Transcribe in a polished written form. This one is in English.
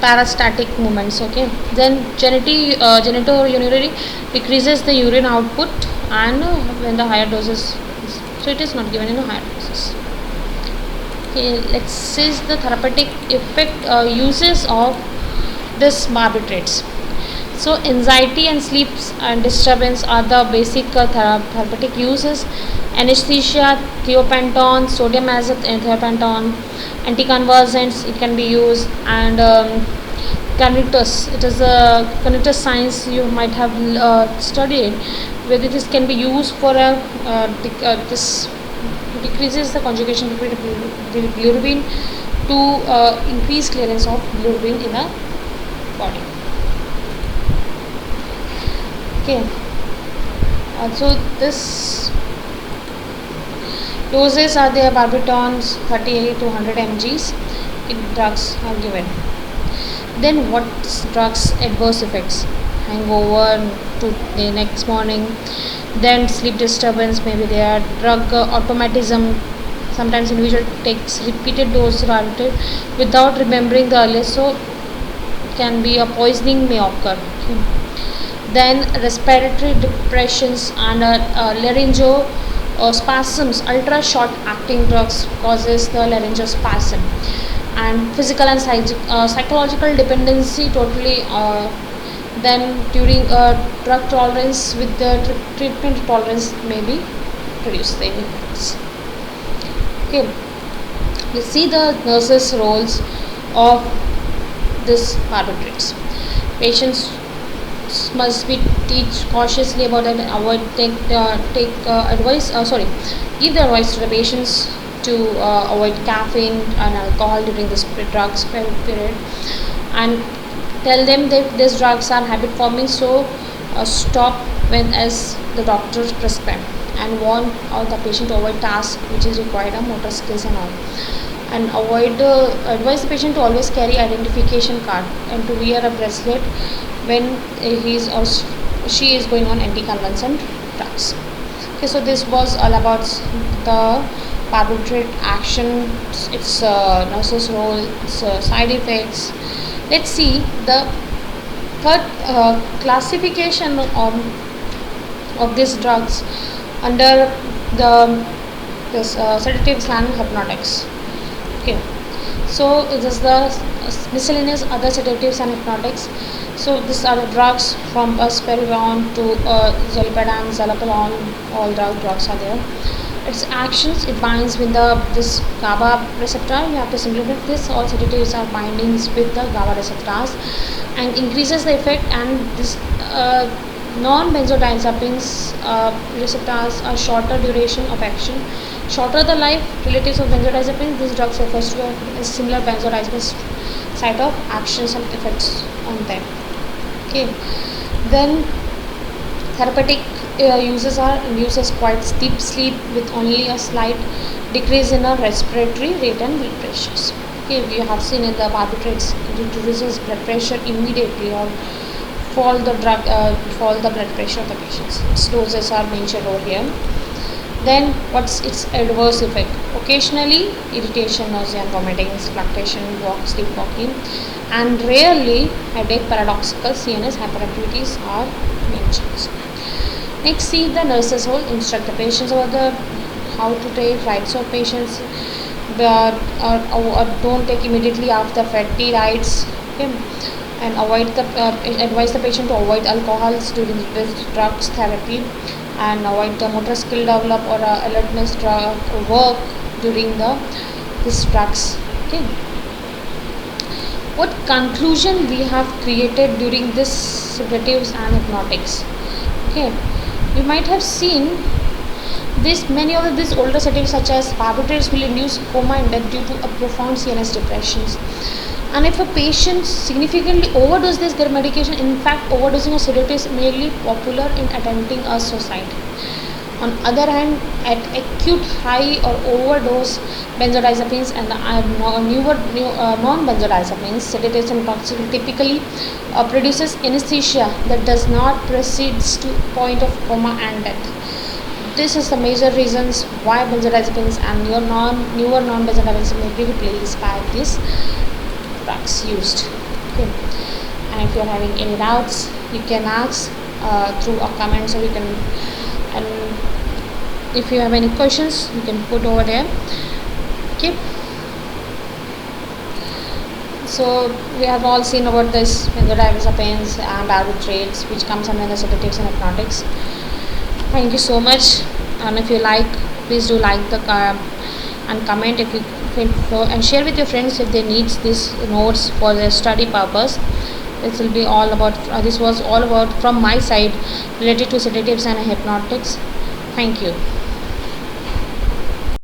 parastatic movements. Okay, then genitourinary decreases the urine output, and when the higher doses, so it is not given in higher doses. Okay, let's see the therapeutic effect uses of this barbiturates. So anxiety and sleep and disturbance are the basic therapeutic uses. Anesthesia, thiopental, sodium thiopentone, anticonvulsants it can be used, and conicus. It is a conicus science you might have studied, whether this can be used for this decreases the conjugation between bilirubin to increase clearance of bilirubin in the body. Okay, so this doses are there, barbiturates 30 to 100 mgs in drugs are given. Then what's drugs adverse effects? Hangover to the next morning, then sleep disturbance, maybe there drug automatism. Sometimes individual takes repeated doses without remembering the earlier, so can be a poisoning may occur. Then respiratory depressions and laryngo spasms. Ultra short acting drugs causes the laryngospasm, and physical and psychological dependency totally. Then during drug tolerance with the treatment tolerance may be reduced the effects. Okay, let's see the nurses' roles of this barbiturates. Patients must be teach cautiously about it, avoid give the advice to the patients to avoid caffeine and alcohol during this drugs period, and tell them that these drugs are habit forming, so stop when as the doctor prescribe, and warn the patient to avoid tasks which is required of motor skills and all, and advise the patient to always carry identification card and to wear a bracelet when she is going on anticonvulsant drugs. Okay, so this was all about the barbiturate action, its nurse's role, its side effects. Let's see the third classification of these drugs under the sedatives and hypnotics. Okay, so it is the miscellaneous other sedatives and hypnotics. So these are the drugs from risperidone to zolpidem, zolpidem, all drugs are there. Its actions, it binds with this GABA receptor. You have to simplify this. All sedatives are bindings with the GABA receptors and increases the effect, and this non-benzodiazepines receptors are shorter duration of action, shorter the life relatives of benzodiazepines. This drug refers to a similar benzodiazepines site of actions and effects on them. Okay, then therapeutic uses quite deep sleep with only a slight decrease in a respiratory rate and blood pressures. Okay, we have seen in the barbiturates it reduces blood pressure immediately or fall the blood pressure of the patients. Its doses are mentioned over here. Then what's its adverse effect? Occasionally irritation, nausea and vomiting, fluctuation, sleepwalking, and rarely headache, paradoxical CNS hyperactivities are mentioned. Next, see the nurses role. Instruct the patients about how to take rides of patients, but or don't take immediately after fatty rides. Okay, and advise the patient to avoid alcohols during this drugs therapy, and avoid the motor skill develop or alertness work during this drugs. Okay, what conclusion we have created during this sedatives and hypnotics? Okay, we might have seen many of these older sedatives such as barbiturates will induce coma and death due to a profound CNS depressions. And if a patient significantly overdoses their medication, in fact overdosing of sedatives may be popular in attempting a suicide. On other hand, at acute high or overdose benzodiazepines and newer non-benzodiazepines, sedatives and toxic typically produces anesthesia that does not proceed to point of coma and death. This is the major reasons why benzodiazepines and newer non-benzodiazepines may be replaced by these drugs used. Okay, and if you are having any doubts, you can ask through our comments, or you can, and if you have any questions, you can put over there. Okay, so we have all seen about this benzodiazepines and arbitrates, which comes under the sedatives and hypnotics. Thank you so much, and if you like, please do like the and comment if you feel so, and share with your friends if they need these notes for their study purpose. This will be all about this was all about from my side related to sedatives and hypnotics. Thank you.